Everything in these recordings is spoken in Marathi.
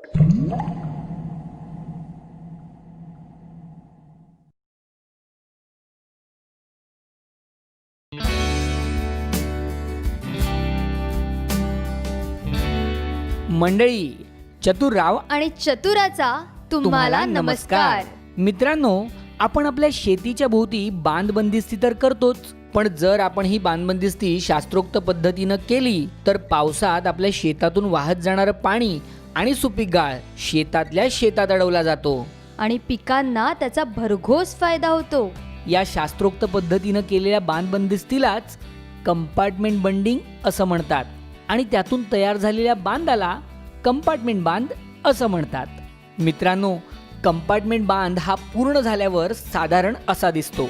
मंडळी, चतुरराव आणि चतुराचा तुम्हाला नमस्कार. मित्रांनो, आपण आपल्या शेतीच्या भोवती बांध बंदिस्ती तर करतोच, पण जर आपण ही बांध बंदिस्ती शास्त्रोक्त पद्धतीनं केली तर पावसात आपल्या शेतातून वाहत जाणारं पाणी आणि सुपीक गाळ शेतातल्या शेतात अडवला जातो आणि पिकांना त्याचा भरघोस फायदा होतो. या शास्त्रोक्त पद्धतीनं केलेल्या बांध बंदिस्तीलाच कंपार्टमेंट बंडिंग असं म्हणतात आणि त्यातून तयार झालेल्या बांधाला कंपार्टमेंट बांध असं म्हणतात. मित्रांनो, कंपार्टमेंट बांध हा पूर्ण झाल्यावर साधारण असा दिसतो.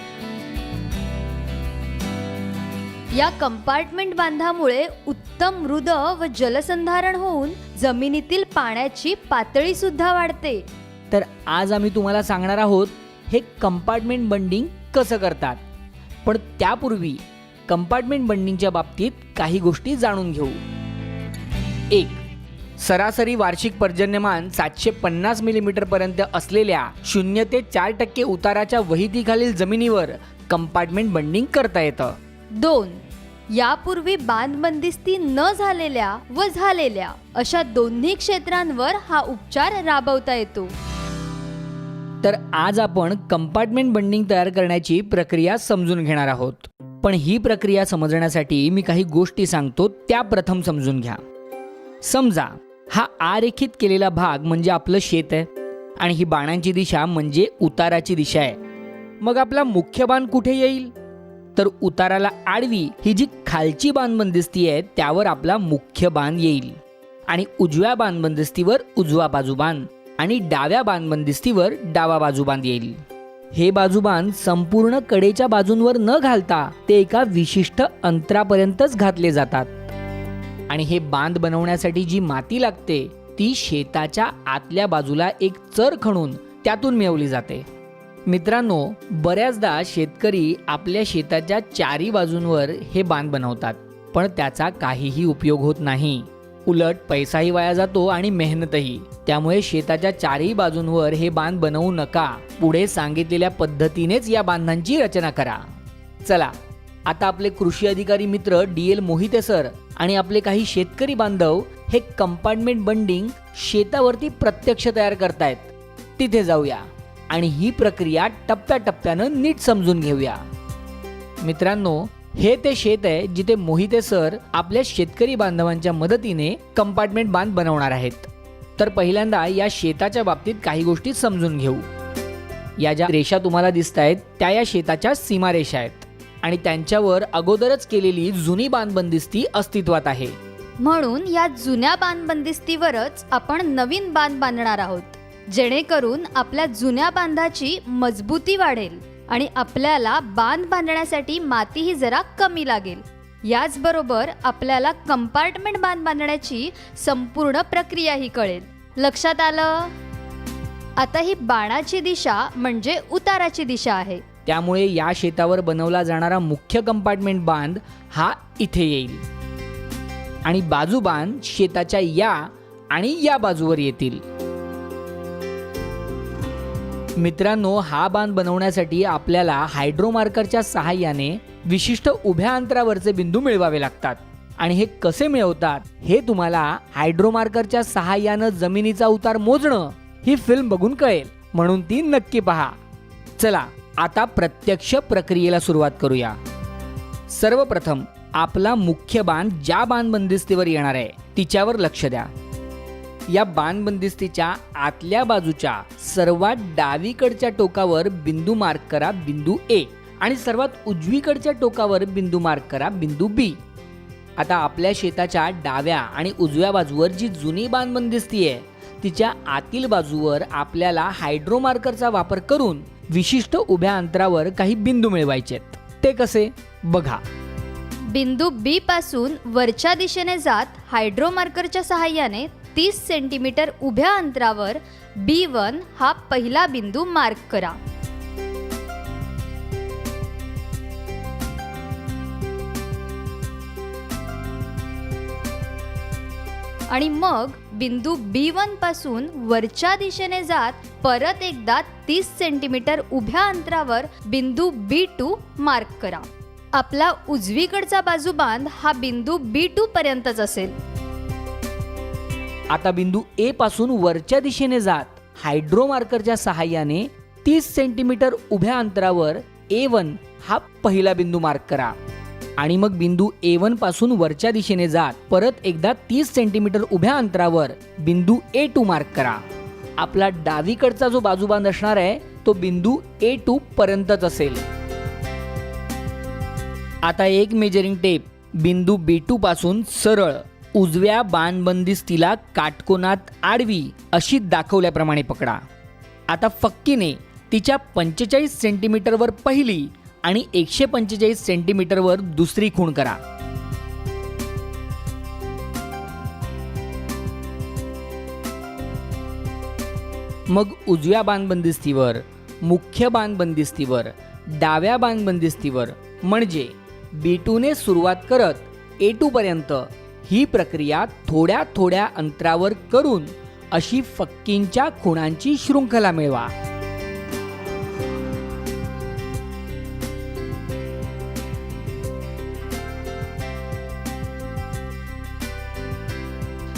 या कंपार्टमेंट बांधामुळे उत्तम मृद व जलसंधारण होऊन जमिनीतील पाण्याची पातळी सुद्धा वाढते. तर आज आम्ही तुम्हाला सांगणार आहोत हे कंपार्टमेंट बंडिंग कसं करतात. पण त्यापूर्वी कंपार्टमेंट बंडिंगच्या बाबतीत काही गोष्टी जाणून घेऊ. 1. सरासरी वार्षिक पर्जन्यमान 750 मिलीमीटर पर्यंत असलेल्या 0 ते 4% उताराच्या वहितीखालील जमिनीवर कंपार्टमेंट बंडिंग करता येतं. 2. यापूर्वी बांध बंदिस्ती न झालेल्या व झालेल्या अशा दोन्ही क्षेत्रांवर हा उपचार राबवता येतो. तर आज आपण कंपार्टमेंट बंडिंग तयार करण्याची प्रक्रिया समजून घेणार आहोत. पण ही प्रक्रिया समजण्यासाठी मी काही गोष्टी सांगतो, त्या प्रथम समजून घ्या. समजा हा आरेखित केलेला भाग म्हणजे आपलं शेत आहे आणि ही बाणांची दिशा म्हणजे उताराची दिशा आहे. मग आपला मुख्य बाण कुठे येईल? तर उताराला आडवी ही जी खालची बाण बंदिस्ती आहे त्यावर आपला मुख्य बाण येईल आणि उजव्या बाण बंदिस्तीवर उजवा बाजूबाण आणि डाव्या बाण बंदिस्तीवर डावा बाजूबाण येईल. हे बाजूबाण संपूर्ण कडेच्या बाजूंवर न घालता ते एका विशिष्ट अंतरापर्यंतच घातले जातात आणि हे बांध बनवण्यासाठी जी माती लागते ती शेताच्या आतल्या बाजूला एक चर खणून त्यातून मिळवली जाते. मित्रांनो, बऱ्याचदा शेतकरी आपल्या शेताच्या चारी बाजूंवर हे बांध बनवतात, पण त्याचा काहीही उपयोग होत नाही. उलट पैसाही वाया जातो आणि मेहनतही. त्यामुळे शेताच्या चारही बाजूंवर हे बांध बनवू नका. पुढे सांगितलेल्या पद्धतीनेच या बांधांची रचना करा. चला, आता आपले कृषी अधिकारी मित्र DL मोहिते सर आणि आपले काही शेतकरी बांधव हे कंपार्टमेंट बंडिंग शेतावरती प्रत्यक्ष तयार करतायत. तिथे जाऊया आणि ही प्रक्रिया टप्प्याटप्प्यानं नीट समजून घेऊया. मित्रांनो, हे ते शेत आहे जिथे मोहिते सर आपल्या शेतकरी बांधवांच्या मदतीने कंपार्टमेंट बांध बनवणार आहेत. तर पहिल्यांदा या शेताच्या बाबतीत काही गोष्टी समजून घेऊ. या ज्या रेषा तुम्हाला दिसत आहेत त्या या शेताच्या सीमारेषा आहेत आणि त्यांच्यावर अगोदरच केलेली जुनी बांध बंदिस्ती अस्तित्वात आहे. म्हणून या जुन्या बांध बंदिस्तीवरच आपण नवीन बांध बांधणार आहोत, जेणेकरून आपल्या जुन्या बांधाची मजबूती वाढेल आणि आपल्याला बांध बांधण्यासाठी मातीही जरा कमी लागेल. याचबरोबर आपल्याला कंपार्टमेंट बांध बांधण्याची संपूर्ण प्रक्रियाही कळेल. लक्षात आलं? आता ही बाणाची दिशा म्हणजे उताराची दिशा आहे. त्यामुळे या शेतावर बनवला जाणारा मुख्य कंपार्टमेंट बांध हा इथे येईल आणि बाजूबाण शेताच्या या आणि या बाजूवर येतील. मित्रांनो, हा बांध बनवण्यासाठी आपल्याला हायड्रोमार्करच्या सहाय्याने विशिष्ट उभ्या अंतरावरचे बिंदू मिळवावे लागतात आणि हे कसे मिळवतात हे तुम्हाला हायड्रोमार्करच्या सहाय्यानं जमिनीचा उतार मोजणं ही फिल्म बघून कळेल, म्हणून ती नक्की पहा. चला, आता प्रत्यक्ष प्रक्रियेला सुरुवात करूया. सर्वप्रथम आपला मुख्य बाण ज्या बाण बंदिस्तीवर येणार आहे तिच्यावर लक्ष द्या. या बाण बंदिस्तीच्या आतल्या बाजूच्या सर्वात डावीकडच्या टोकावर बिंदू मार्क करा, बिंदू A, आणि सर्वात उजवीकडच्या टोकावर बिंदू मार्क करा, बिंदू B. आता आपल्या शेताच्या डाव्या आणि उजव्या बाजूवर जी जुनी बाण बंदिस्ती आहे तिच्या आतील बाजूवर आपल्याला हायड्रोमार्करचा वापर करून विशिष्ट उभ्या अंतरावर काही बिंदू मिळवायचे. ते कसे बघा. बिंदू B पासून वरच्या दिशेने जात हायड्रोमार्करच्या सहाय्याने 30 सेंटीमीटर उभ्या अंतरावर B1 हा पहिला बिंदू मार्क करा. आणि मग बिंदू B1 पासून वरच्या दिशेने जात परत एकदा 30 सेंटीमीटर उभ्या अंतरावर बिंदू B2 मार्क करा. आपला उजवीकडचा बाजूबांध हा बिंदू B2 पर्यंतच असेल. आता बिंदू ए पासून वरच्या दिशेने जात हायड्रो मार्करच्या सहाय्याने 30 सेंटीमीटर उभ्या अंतरावर A1 हा पहिला बिंदू मार्क करा आणि मग बिंदू A1 पासून वरच्या दिशेने जात परत एकदा 30 सेंटीमीटर उभ्या अंतरावर बिंदू A2 मार्क करा. आपला डावीकडचा जो बाजूबांध असणार आहे तो बिंदू A2 पर्यंतच असेल. आता एक मेजरिंग टेप बिंदू B2 पासून सरळ उजव्या बाणबंदिस्तीला काटकोनात आडवी अशी दाखवल्याप्रमाणे पकडा. आता फक्कीने तिच्या 45 सेंटीमीटरवर पहिली आणि 145 सेंटीमीटरवर दुसरी खूण करा. मग उजव्या बाणबंदिस्तीवर, मुख्य बाणबंदिस्तीवर, डाव्या बाणबंदिस्तीवर म्हणजे B2 ने सुरुवात करत A2 पर्यंत ही प्रक्रिया थोड्या थोड्या अंतरावर करून अशी फक्कींच्या खुणांची शृंखला मिळवा.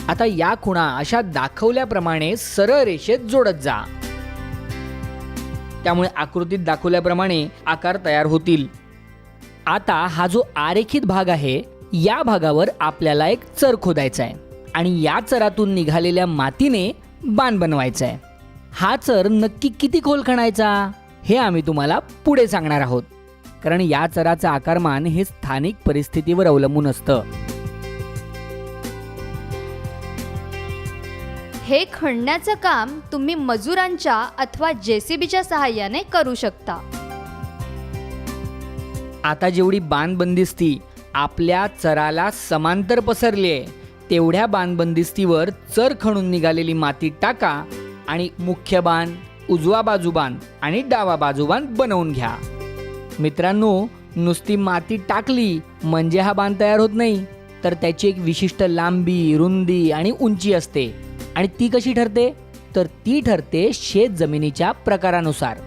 आता या खुणा अशा दाखवल्याप्रमाणे सरळ रेषेत जोडत जा. त्यामुळे आकृतीत दाखवल्याप्रमाणे आकार तयार होतील. आता हा जो आरेखित भाग आहे या भागावर आपल्याला एक चर खोदायचा आहे आणि या चरातून निघालेल्या मातीने बाण बनवायचा आहे. हा चर नक्की किती खोल खणायचा हे आम्ही तुम्हाला पुढे सांगणार आहोत, कारण या चराचं आकारमान हे स्थानिक परिस्थितीवर अवलंबून असतं. हे खणण्याचं काम तुम्ही मजुरांच्या अथवा JCBच्या सहाय्याने करू शकता. आता जेवढी बाणबंदिस्ती आपल्या चराला समांतर पसरली आहे तेवढ्या बाणबंदिस्तीवर चर खणून निघालेली माती टाका आणि मुख्य बाण, उजवा बाजूबाण आणि डावा बाजूबाण बनवून घ्या. मित्रांनो, नुसती माती टाकली म्हणजे हा बाण तयार होत नाही, तर त्याची एक विशिष्ट लांबी, रुंदी आणि उंची असते. आणि ती कशी ठरते? तर ती ठरते शेत जमिनीच्या प्रकारानुसार.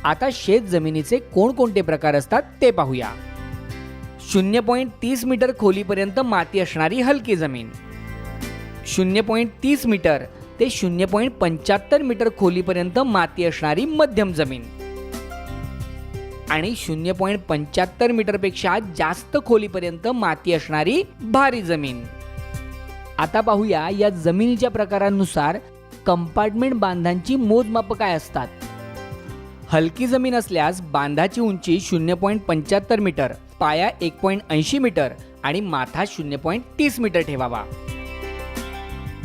आता शेत जमिनीचे कोणकोणते प्रकार असतात ते पाहूया. 0.30 मीटर खोलीपर्यंत माती असणारी हलकी जमीन, 0.30 मीटर ते 0.75 मीटर खोलीपर्यंत माती असणारी मध्यम जमीन आणि 0.75 मीटरपेक्षा जास्त खोलीपर्यंत माती असणारी भारी जमीन. आता पाहूया या जमिनीच्या प्रकारानुसार कंपार्टमेंट बांधांची मोजमाप काय असतात. हलकी जमीन असल्यास बांधाची उंची 0.75 मीटर, पाया 1.80 मीटर आणि माथा 0.30 मीटर ठेवावा.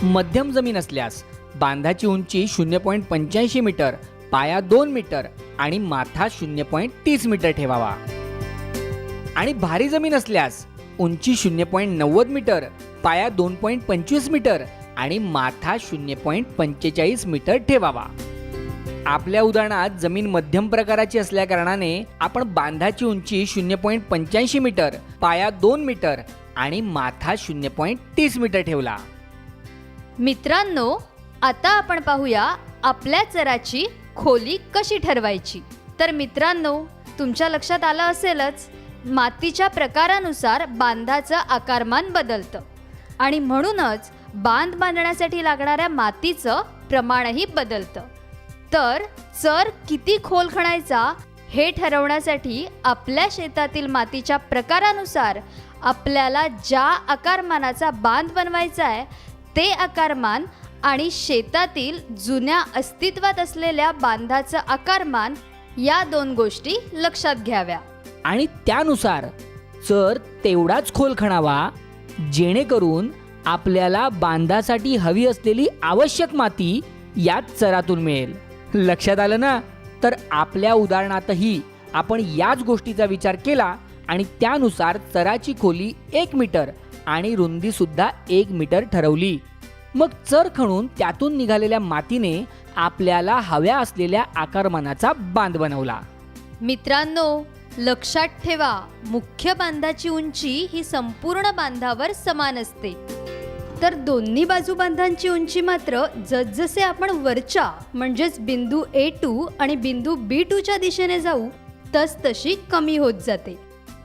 मध्यम जमीन असल्यास बांधाची उंची 0.85 मीटर, पाया 2 मीटर आणि माथा 0.30 मीटर ठेवावा. आणि भारी जमीन असल्यास उंची 0.90 मीटर, पाया 2.25 मीटर आणि माथा 0.45 मीटर ठेवावा. आपल्या उदाहरणात जमीन मध्यम प्रकाराची असल्या कारणाने आपण बांधाची उंची 0.85 मीटर, पाया 2 मीटर आणि माथा 0.30 मीटर ठेवला. मित्रांनो, आता आपण पाहूया आपल्या चराची खोली कशी ठरवायची. तर मित्रांनो, तुमच्या लक्षात आलं असेलच, मातीच्या प्रकारानुसार बांधाचं आकारमान बदलतं आणि म्हणूनच बांध बांधण्यासाठी लागणाऱ्या मातीचं प्रमाणही बदलतं. तर चर किती खोल खणायचा हे ठरवण्यासाठी आपल्या शेतातील मातीच्या प्रकारानुसार आपल्याला ज्या आकारमानाचा बांध बनवायचा आहे ते आकारमान आणि शेतातील जुन्या अस्तित्वात असलेल्या बांधाचं आकारमान या दोन गोष्टी लक्षात घ्याव्या. आणि त्यानुसार चर तेवढाच खोल खणावा जेणेकरून आपल्याला बांधासाठी हवी असलेली आवश्यक माती याच चरातून मिळेल. लक्षात आलं ना? तर आपल्या उदाहरणातही आपण याच गोष्टीचा विचार केला आणि त्यानुसार चराची खोली 1 मीटर आणि रुंदी सुद्धा 1 मीटर ठरवली. मग चर खणून त्यातून निघालेल्या मातीने आपल्याला हव्या असलेल्या आकारमानाचा बांध बनवला. मित्रांनो, लक्षात ठेवा, मुख्य बांधाची उंची ही संपूर्ण बांधावर समान असते तर दोन्ही बाजूबांधांची उंची मात्र जसजसे आपण वरच्या म्हणजेच बिंदू A2 आणि बिंदू B2च्या दिशेने जाऊ तशी कमी होत जाते.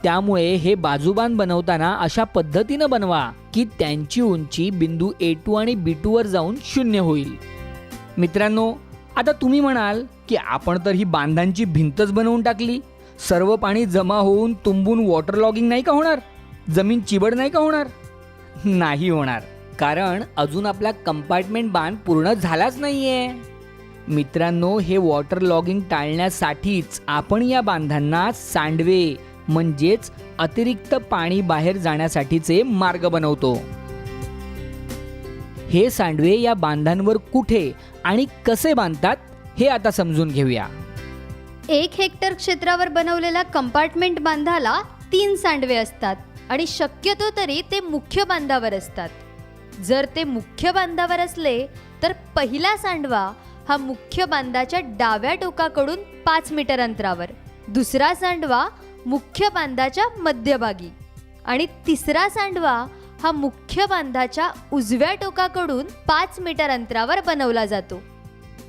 त्यामुळे हे बाजूबांध बनवताना अशा पद्धतीनं बनवा की त्यांची उंची बिंदू A2 आणि B2 वर जाऊन 0 होईल. मित्रांनो, आता तुम्ही म्हणाल की आपण तर ही बांधांची भिंतच बनवून टाकली, सर्व पाणी जमा होऊन तुंबून वॉटर लॉगिंग नाही का होणार, जमीन चिबड नाही का होणार? नाही होणार, कारण अजून आपला कंपार्टमेंट बांध पूर्ण झालाच नाहीये. मित्रांनो, हे वॉटर लॉगिंग टाळण्यासाठीच आपण या बांधांना सांडवे म्हणजेच अतिरिक्त पाणी बाहेर जाण्यासाठीचे मार्ग बनवतो. हे सांडवे या बांधांवर कुठे आणि कसे बांधतात हे आता समजून घेऊया. 1 हेक्टर क्षेत्रावर बनवलेल्या कंपार्टमेंट बांधाला 3 सांडवे असतात आणि शक्यतो तरी ते मुख्य बांधावर असतात. जर ते मुख्य बांधावर असले तर पहिला सांडवा हा मुख्य बांधाच्या डाव्या टोकाकडून 5 मीटर अंतरावर, दुसरा सांडवा मुख्य बांधाच्या मध्यभागी आणि तिसरा सांडवा हा मुख्य बांधाच्या उजव्या टोकाकडून 5 मीटर अंतरावर बनवला जातो.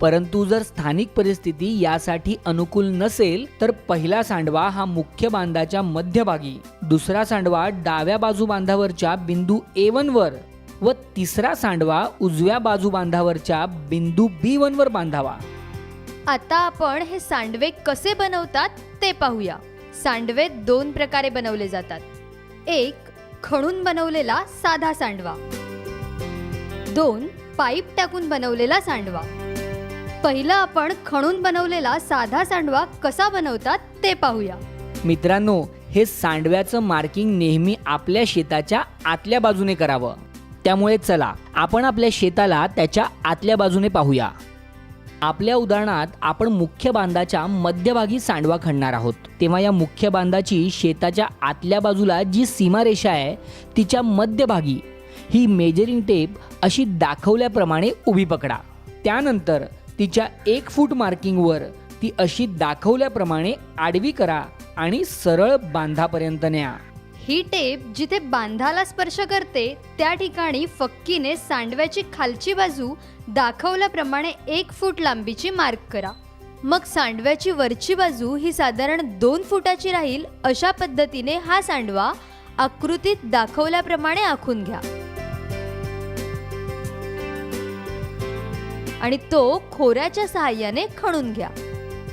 परंतु जर स्थानिक परिस्थिती यासाठी अनुकूल नसेल तर पहिला सांडवा हा मुख्य बांधाच्या मध्यभागी, दुसरा सांडवा डाव्या बाजू बांधावरच्या बिंदू A1 वर व तिसरा सांडवा उजव्या बाजू बांधावरच्या बिंदू B1 वर बांधावा. आता आपण हे सांडवे कसे बनवतात ते पाहूया. सांडवे 2 प्रकारे बनवले जातात. 1 खणून बनवलेला साधा सांडवा, 2 पाईप टाकून बनवलेला सांडवा. पहिला आपण खणून बनवलेला साधा सांडवा कसा बनवतात ते पाहूया. मित्रांनो, हे सांडव्याचं मार्किंग नेहमी आपल्या शेताच्या आतल्या बाजूने करावं. त्यामुळे चला आपण आपल्या शेताला त्याच्या आतल्या बाजूने पाहूया. आपल्या उदाहरणात आपण मुख्य बांधाच्या मध्यभागी सांडवा खणणार आहोत. तेव्हा या मुख्य बांधाची शेताच्या आतल्या बाजूला जी सीमारेषा आहे तिच्या मध्यभागी ही मेजरिंग टेप अशी दाखवल्याप्रमाणे उभी पकडा. त्यानंतर तिच्या 1 फूट मार्किंगवर ती अशी दाखवल्याप्रमाणे आडवी करा आणि सरळ बांधापर्यंत न्या. ही टेप जिथे बांधाला स्पर्श करते त्या ठिकाणी फक्कीने सांडव्याची खालची बाजू दाखवल्याप्रमाणे 1 फूट लांबीची मार्क करा. मग सांडव्याची वरची बाजू ही साधारण 2 फुटाची राहील अशा पद्धतीने हा सांडवा आकृतीत दाखवल्याप्रमाणे आखून घ्या आणि तो खोऱ्याच्या सहाय्याने खणून घ्या.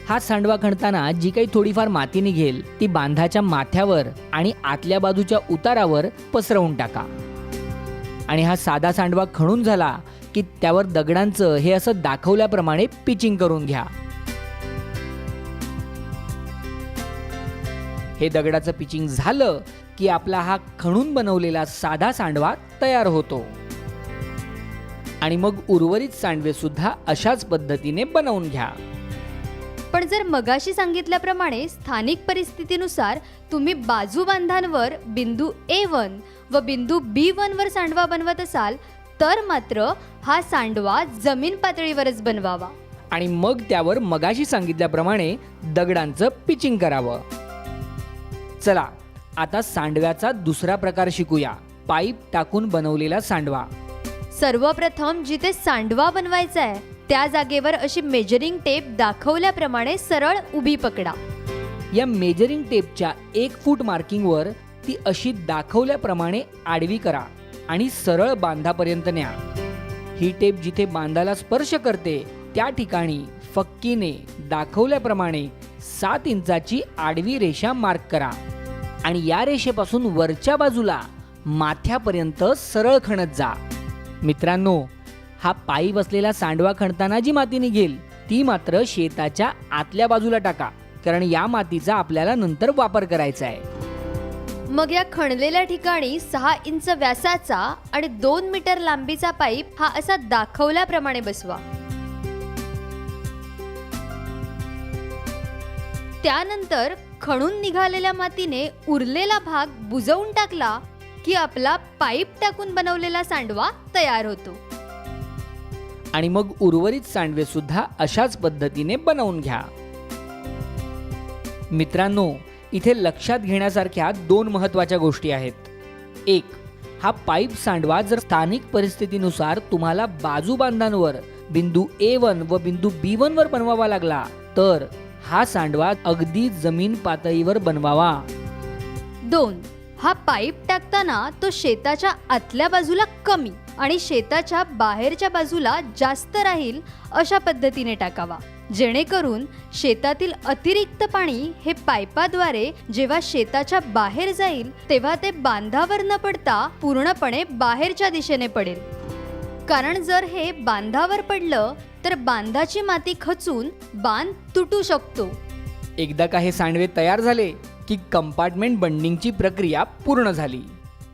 हा सांडवा खणताना जी काही थोडीफार माती निघेल ती बांधाच्या माथ्यावर आणि आतल्या बाजूच्या उतारावर पसरवून टाका. आणि हा साधा सांडवा खणून झाला की त्यावर दगडांचं हे असं दाखवल्याप्रमाणे पिचिंग करून घ्या. हे दगडाचं पिचिंग झालं की आपला हा खणून बनवलेला साधा सांडवा तयार होतो. आणि मग उर्वरित सांडवे सुद्धा अशाच पद्धतीने बनवून घ्या. पण जर मगाशी सांगितल्याप्रमाणे स्थानिक परिस्थितीनुसार तुम्ही बाजू बांधांवर बिंदू A1 व बिंदू B1 वर सांडवा बनवत असाल तर मात्र हा सांडवा जमीन पातळीवरच बनवावा आणि मग त्यावर मगाशी सांगितल्याप्रमाणे दगडांचं पिचिंग करावं. चला आता सांडव्याचा दुसरा प्रकार शिकूया, पाईप टाकून बनवलेला सांडवा. सर्वप्रथम जिथे सांडवा बनवायचा आहे त्या जागेवर अशी मेजरिंग टेप दाखवल्याप्रमाणे सरळ उभी पकडा. या मेजरिंग टेपच्या 1 फूट मार्किंगवर ती अशी दाखवल्याप्रमाणे आडवी करा आणि सरळ बांधापर्यंत न्या. ही टेप जिथे बांधाला स्पर्श करते त्या ठिकाणी फक्कीने दाखवल्याप्रमाणे 7 इंचाची आडवी रेषा मार्क करा आणि या रेषेपासून वरच्या बाजूला माथ्यापर्यंत सरळ खणत जा. मित्रांनो, हा पाईप असलेला सांडवा खणताना जी माती निघेल ती मात्र शेताच्या आतल्या बाजूला टाका, कारण या मातीचा आपल्याला नंतर वापर करायचा आहे. मग या खणलेल्या ठिकाणी 6 इंच व्यासाचा आणि 2 मीटर लांबीचा पाईप हा असा दाखवल्याप्रमाणे बसवा. त्यानंतर खणून निघालेल्या मातीने उरलेला भाग बुजवून टाकला की आपला पाईप टाकून बनवलेला सांडवा तयार होतो. आणि मग उर्वरित सांडवे सुद्धा अशाच पद्धतीने बनवून घ्या. मित्रांनो, इथे लक्षात घेण्यासारख्या 2 महत्त्वाच्या गोष्टी आहेत. 1, हा पाईप सांडवा जर स्थानिक परिस्थितीनुसार तुम्हाला बाजू बांधांवर बिंदू A1 व बिंदू B1 वर बनवावा लागला तर हा सांडवा अगदी जमीन पातळीवर बनवावा. 2. हा पाईप टाकताना तो शेताच्या आतल्या बाजूला कमी आणि शेताच्या बाहेरच्या बाजूला जास्त राहील अशा पद्धतीने टाकावा, जेणेकरून शेतातील अतिरिक्त पाणी हे पाईपाद्वारे जेव्हा शेताच्या बाहेर जाईल तेव्हा ते बांधावर न पडता पूर्णपणे बाहेरच्या दिशेने पडेल. कारण जर हे बांधावर पडलं तर बांधाची माती खचून बांध तुटू शकतो. एकदा का हे सांडवे तयार झाले की कंपार्टमेंट बंडिंगची प्रक्रिया पूर्ण झाली.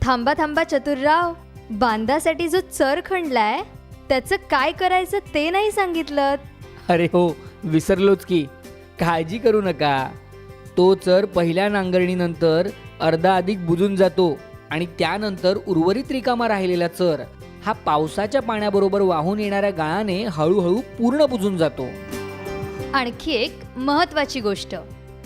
थांबा चतुरराव, बांधासाठी जो चर खणलाय त्याचं काय करायचं ते नाही सांगितलं. अरे हो, विसरलोच की. काळजी करू नका. तो चर पहिल्या नांगरणीनंतर अर्धा अधिक बुजून जातो आणि त्यानंतर उर्वरित रिकामा राहिलेला चर हा पावसाच्या पाण्याबरोबर वाहून येणाऱ्या गाळाने हळूहळू पूर्ण बुजून जातो. आणखी एक महत्त्वाची गोष्ट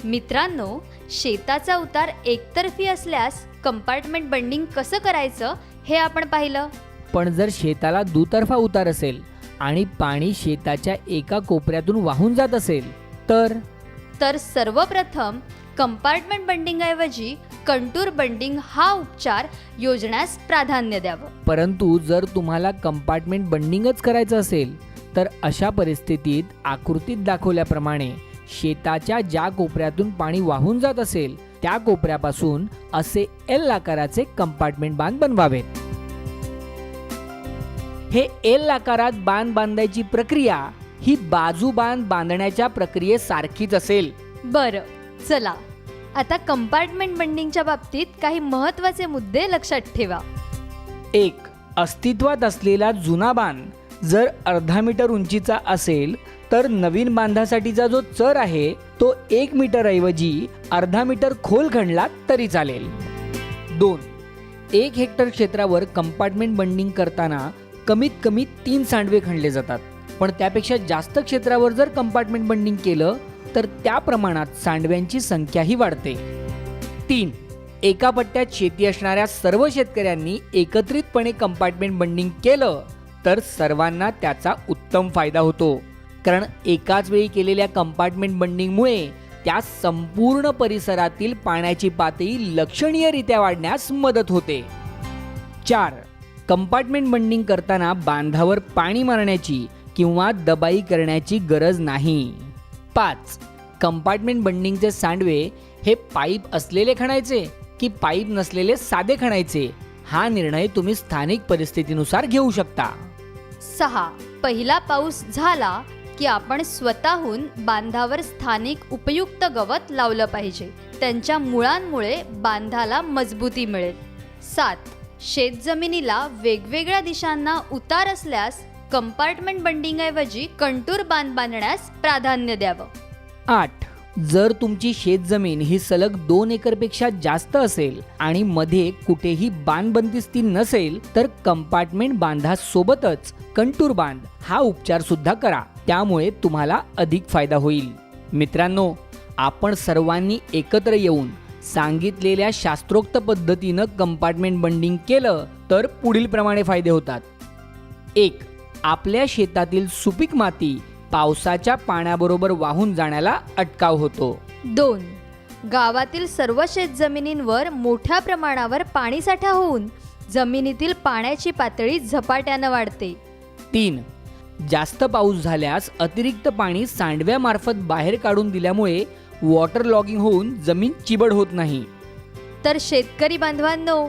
मित्रांनो, शेताचा उतार एकतर्फी असल्यास कंपार्टमेंट बंडिंग कसं करायचं हे आपण पाहिलं. पण जर शेताला दुतर्फा उतार असेल आणि पाणी शेताच्या एका कोपऱ्यातून वाहून जात असेल तर सर्वप्रथम कंपार्टमेंट बंडिंग ऐवजी कंटूर बंडिंग हा उपचार योजण्यास प्राधान्य द्यावं. परंतु जर तुम्हाला कंपार्टमेंट बंडिंगच करायचं असेल तर अशा परिस्थितीत आकृतीत दाखवल्याप्रमाणे शेताच्या ज्या कोपऱ्यातून पाणी वाहून जात असेल त्या कोपऱ्यापासून असे एल आकाराचे कंपार्टमेंट बांध बनवावेत. हे एल आकारात बांध बांधायची प्रक्रिया ही बाजू बांध बांधण्याच्या प्रक्रियेसारखीच असेल. बरं, चला आता कंपार्टमेंट बंडिंगच्या बाबतीत काही महत्त्वाचे मुद्दे लक्षात ठेवा. 1. अस्तित्वात असलेला जुना बांध जर अर्धा मीटर उंचीचा असेल तर नवीन बांधासाठीचा जो चर आहे तो 1 मीटर ऐवजी अर्धा मीटर खोल खणला तरी चालेल. 2. 1 हेक्टर क्षेत्रावर कंपार्टमेंट बंडिंग करताना कमीत कमी 3 सांडवे खणले जातात. पण त्यापेक्षा जास्त क्षेत्रावर जर कंपार्टमेंट बंडिंग केलं तर त्या प्रमाणात सांडव्यांची संख्याही वाढते. 3. एका पट्ट्यात शेती असणाऱ्या सर्व शेतकऱ्यांनी एकत्रितपणे कंपार्टमेंट बंडिंग केलं तर सर्वांना त्याचा उत्तम फायदा होतो. कारण एकाच वेळी केलेल्या कंपार्टमेंट बंडिंगमुळे त्या संपूर्ण परिसरातील पाण्याची पातळी लक्षणीयरित्या वाढण्यास मदत होते. 4. कंपार्टमेंट बंडिंग करताना बांधावर पाणी मारण्याची किंवा दबाई करण्याची गरज नाही. 5. कंपार्टमेंट बंडिंगचे सांडवे हे पाईप असलेले खणायचे की पाईप नसलेले साधे खणायचे हा निर्णय तुम्ही स्थानिक परिस्थितीनुसार घेऊ शकता. 6. पहिला पाऊस झाला की आपण स्वतःहून बांधावर स्थानिक उपयुक्त गवत लावलं पाहिजे. त्यांच्या मुळांमुळे बांधाला मजबूती मिळेल. 7. शेतजमिनीला वेगवेगळ्या दिशांना उतार असल्यास कंपार्टमेंट बंडिंगऐवजी कंटूर बांध बांधण्यास प्राधान्य द्यावं. 8. जर तुमची शेतजमीन ही सलग 2 एकरपेक्षा जास्त असेल आणि मध्ये कुठेही बांध बंदिस्ती नसेल तर कंपार्टमेंट बांधासोबतच कंटूर बांध हा उपचार सुद्धा करा. त्यामुळे तुम्हाला अधिक फायदा होईल. मित्रांनो, आपण सर्वांनी एकत्र येऊन सांगितलेल्या शास्त्रोक्त पद्धतीनं कंपार्टमेंट बंडिंग केलं तर पुढील प्रमाणे फायदे होतात. 1. आपल्या शेतातील सुपीक माती पावसाच्या पाण्याबरोबर वाहून जाण्याला अटकाव होतो. 2. गावातील सर्व शेतजमिनींवर मोठ्या प्रमाणावर पाणीसाठा होऊन जमिनीतील पाण्याची पातळी झपाट्यानं वाढते. 3. जास्त पाऊस झाल्यास अतिरिक्त पाणी सांडव्यामार्फत बाहेर काढून दिल्यामुळे वॉटर लॉगिंग होऊन जमीन चिबड होत नाही. तर शेतकरी बांधवांनो,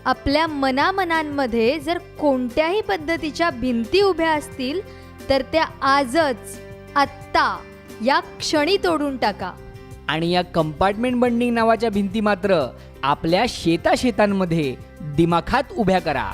आपल्या मनामनांमध्ये जर कोणत्याही पद्धतीच्या भिंती उभ्या असतील तर त्या आजच आत्ता या क्षणी तोडून टाका. आणि या कंपार्टमेंट बंडिंग नावाच्या भिंती मात्र आपल्या शेतांमध्ये दिमाखात उभ्या करा.